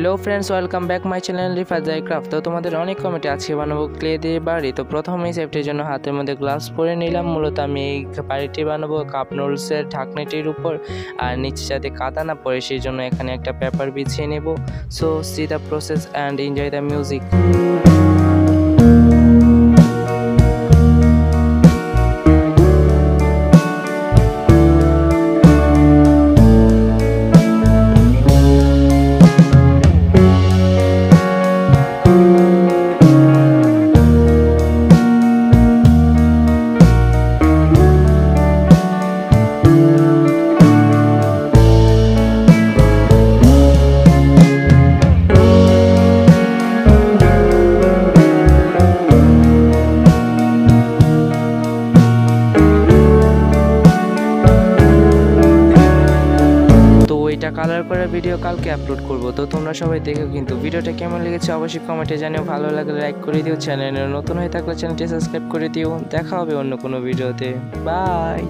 Hello friends welcome back my channel रिफाजाई craft. तो तुम्हारे अनेक कमेंटे आज के बानाबो क्ले दिए बाड़ी। तो प्रथम ही सेफ्टिर जन्य हाथेर मध्य ग्लाभस परे निलाम। मूलत आमि एई बाड़ीटी बानाबो काप नुडल्सेर ढाकनिटिर उपर और नीचे जाते कादा ना पड़े सेई जन्य एखाने एकटा पेपार बिछिए नेब। So see the process and enjoy the music. এটা কালার করার ভিডিও কালকে আপলোড করব। তো তোমরা সবাই দেখো, কিন্তু ভিডিওটা কেমন লেগেছে অবশ্যই কমেন্টে জানিও। ভালো লাগলে লাইক করে দিও, চ্যানেলে নতুন হয়ে থাকলে চ্যানেলটি সাবস্ক্রাইব করে দিও। দেখা হবে অন্য কোনো ভিডিওতে। বাই।